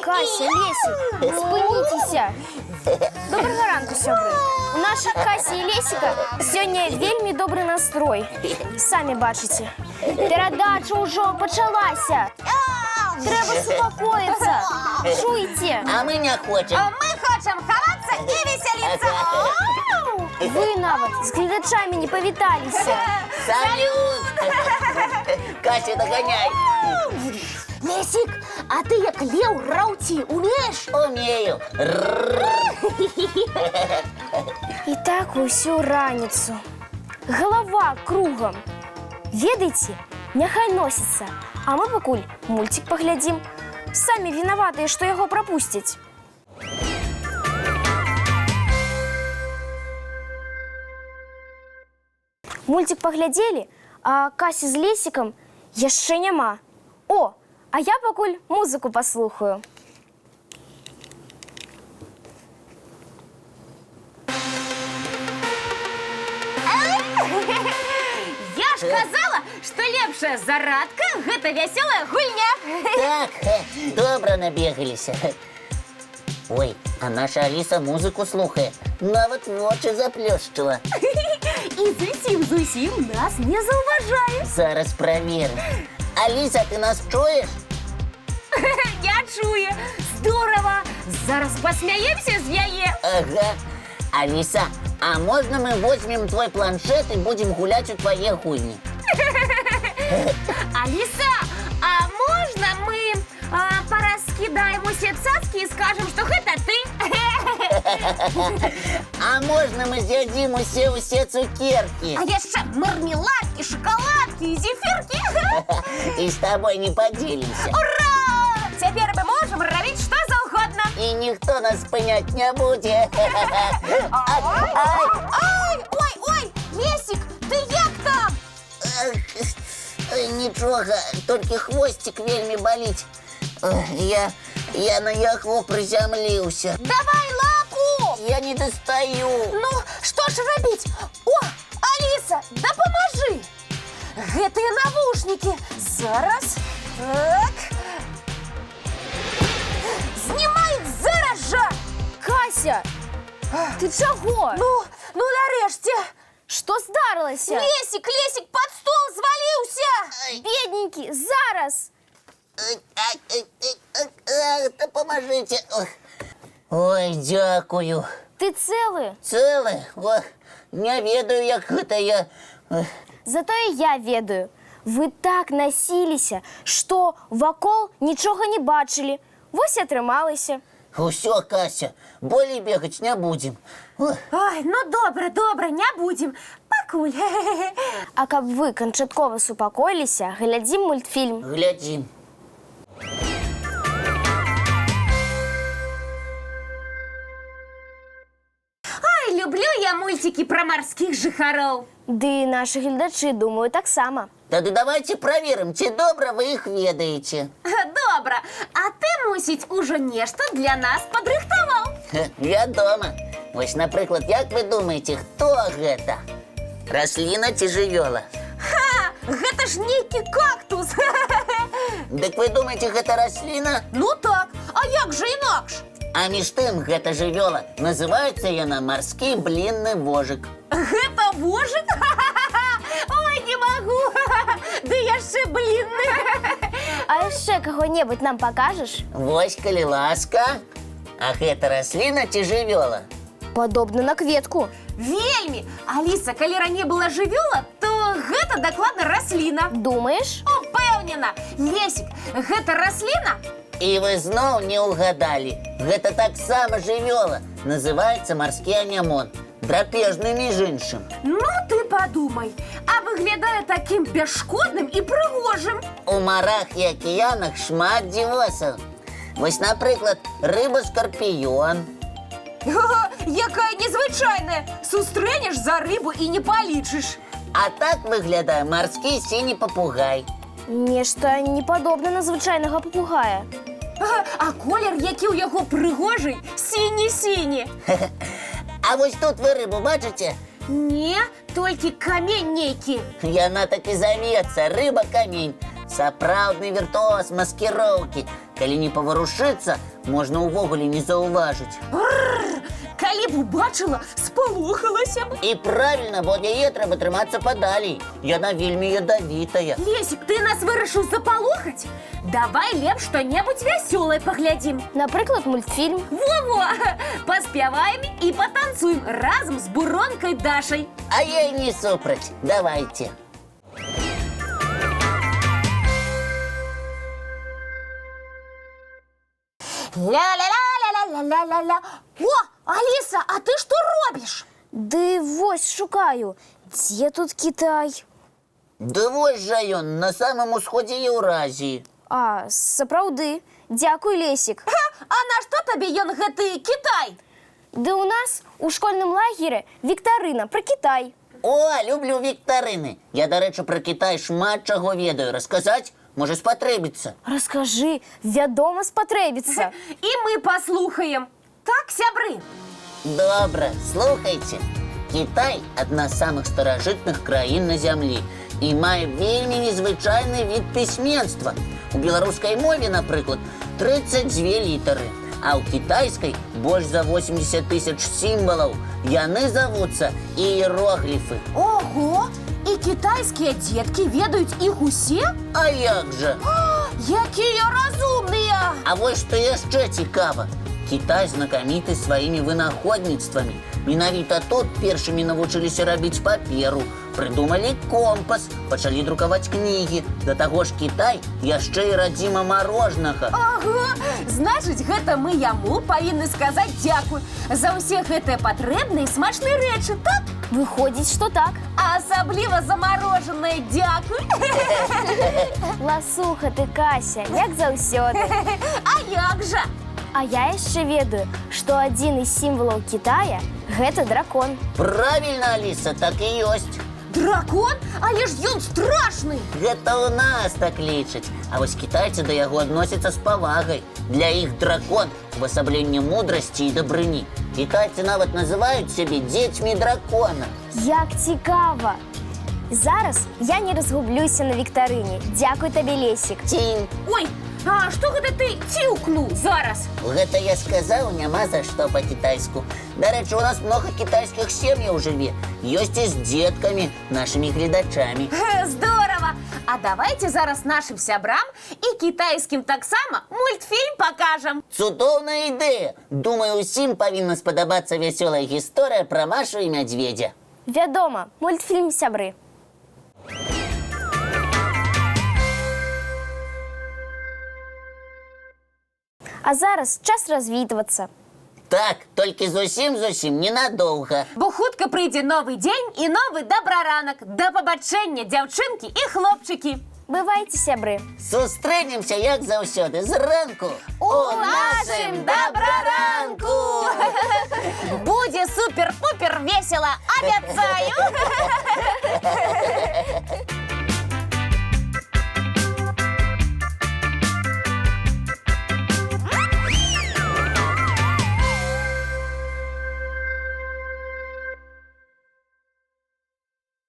Кася, Лесик, спыніцеся. Добрага ранку, сябры. У нашых Касі і Лесіка сёння вельмі добры настрой. Самі бачыце. Перадача ўжо пачалася. Трэба супакоіцца. Чуеце? А мы не хочем. А мы хочем хаваться и веселиться. Вы нават з гледачамі не павіталіся. Салют! Кася, догоняй. Лесик, а ты як лев рауці умеешь? Умею. І так усю раніцу. Голова кругом. Ведаеце, няхай носіцца, а мы пакуль мульцік паглядзім. Самі вінаватыя, што яго прапусцяць. Мульцік паглядзелі, а Касі з Лесікам яшчэ няма. О, а я пакуль музыку паслухаю. Я ж казала, что лепшая зарадка – гэта веселая гульня. Так, добра набегаліся. Ой, а наша Аліса музыку слухае. Нават вочы заплёшчыла. І зусім нас не заўважае. Зараз праверым. Аліса, ты нас чуеш? Я чую. Здорово. Зараз посмеемся з яе. Ага. Алиса, а можно мы возьмем твой планшет и будем гулять у твоей гульни? Алиса, а можно мы пораскидаем усе цацки и скажем, что это ты? А можно мы съедим усе цукерки? А яшчэ мармеладки, шоколадки и зефирки. И с тобой не поделимся. Ура! Теперь мы можем робить что заўгодна. И никто нас понять не будет. Ой, Лесик, ты як там? Ничего, только хвостик вельми болить. Я на яхву приземлился. Давай лапу! Я не достаю. Ну, что ж робить? О, Алиса, да поможи! Гэтыя навушники. Зараз. Так. Знімай зараз жа! Кася, ты чаго? Ну нарэшце. Што здарылася? Лесик, под стол зваліўся! Бедненькі, зараз! Да поможите. Ой, дякую. Ты цэлы? Цэлы? Ох, не ведаю, як гэта я. Зато і я ведаю. Вы так насіліся, што вакол нічога не бачылі. Вось і атрымалася. Усё, Кася, болей бегаць не будзем. Ой, ну добра, не будем. Пакуль. А каб вы канчаткова супакоіліся, глядзім мультфільм. Глядзім. Ой, люблю я мультики про морских жыхароў. Ды нашы гледачы, думаю, таксама. Тады давайте праверым, ці добра вы іх ведаеце. Добра, а ты, мусіць, ужо нешта для нас падрыхтаваў. Вядома. Вось, напрыклад, як вы думаеце, хто гэта? Расліна ці жывёла? Гэта ж нейкі кактус. Дык вы думаеце, гэта расліна? Ну так, а як жа інакш? А між тым, гэта жывёла. Называецца яна марскі блінны вожык. Гэта вожык? Ой, не магу. Ды яшчэ блінны. А яшчэ каго-небудзь нам пакажаш? Вось, калі ласка. А гэта расліна ці жывёла? Падобна на кветку. Вельмі. Аліса, калі раней была жывёла, то гэта дакладна расліна. Думаеш? Упэўнена. Лесик, гэта расліна? І вы зноў не ўгадалі. Гэта таксама жывёла. Называецца марскі анямон. Драпежны, між іншым. Ну ты подумай. А выглядае такім бясшкодным і прыгожым. У марах і акіянах шмат дзівосаў. Вось, напрыклад, рыба-скарпіён. Якая незвычайная. Сустрэнеш за рыбу і не палічыш. А так выглядае марскі сіні папугай. Нешта не падобна на звычайнага папугая. А колер, які ў яго прыгожы, сіні-сіні. А вось тут вы рыбу бачыце? Не, толькі камень нейкі. Яна так і завецца, рыба-камень. Сапраўдны віртуоз маскіроўкі. Калі не паварушыцца, можна ўвогуле не заўважыць. Калі б убачыла, спалохалася б. І правільна, бо ад яе трэба трымацца падалей. Яна вельмі ядавітая. Лесік, ты нас вырашыў запалохаць? Давай лепш што-небудзь вясёлае паглядзім. Напрыклад, мультфільм. Во-во! Паспяваем і патанцуем разам з буронкай Дашай. А я і не супраць. Давайте. Ля-ля-ля-ля-ля-ля-ля-ля. О, Аліса, а ты што робіш? Ды вось шукаю. Дзе тут Кітай? Да вось жа ён, на самым усходзе Еўразіі. А, сапраўды. Дзякуй, Лесік. А на што табе ён гэты Кітай? Ды ў нас у школьным лагеры віктарына пра Кітай. О, люблю віктарыны. Я, дарэчы, пра Кітай шмат чаго ведаю. Расказаць? Можа, спатрэбіцца. Раскажы, вядома, спатрэбіцца. І мы паслухаем. Так, сябры? Добра, слухайце. Кітай – адна з самых старажытных краін на зямлі і мае вельмі незвычайны від пісьменства. У беларускай мове, напрыклад, 32 літары, а ў кітайскай больш за 80 тысяч сімвалаў. Яны завуцца іерогліфы. Ого! І кітайскія дзеткі ведаюць іх усе? А як жа? Якія разумныя! А вось што яшчэ цікава. Кітай знакаміты сваімі вынаходніцтвамі. Менавіта тут першымі навучыліся рабіць паперу, прыдумалі компас, пачалі друкаваць кнігі. Да таго ж Кітай яшчэ і радзіма марожнага. Ага! Значыць, гэта мы яму павінны сказаць дзякуй за ўсе гэтыя патрэбныя і смачныя рэчы, так? Выходзіць, што так. А асабліва замарожанае дзякуй! Ласуха ты, Кася, як заўсёды. А як жа? А я яшчэ ведаю, што адзін з сімвалаў Кітая – гэта дракон. Правільна, Аліса, так і ёсць. Дракон? Але ж ён страшны! Гэта ў нас так лічаць. А вось кітайцы да яго адносяцца з павагай. Для іх дракон – увасабленне мудрасці і дабрыні. Кітайцы нават называюць сябе дзецьмі дракона. Як цікава! Зараз я не разгублюся на віктарыне. Дзякуй табе, Лесік. Цінь. Ой, а што гэта ты ціўкнуў зараз? Гэта я сказаў, няма за што па-кітайску. Дарэчы, у нас многа кітайскіх сем'яў жыве. Ёсць і з дзеткамі, нашымі гледачамі. Здорава! А давайте зараз нашым сябрам і кітайскім таксама мультфільм пакажам. Цудоўная ідэя! Думаю, усім павінна спадабацца вясёлая гісторыя пра Машу і мядзведзя. Вядома, мультфільм «Сябры». А зараз час развітвацца. Так, толькі зусім ненадоўга. Бо хутка прыйдзе новы дзень і новы добраранак. Да пабачэння, дзяўчынкі і хлопчыкі. Бывайце, сябры. Сустрэнемся, як заўсёды, зранку. У нашым добраранку! Будзе супер-пупер весела, абяцаю!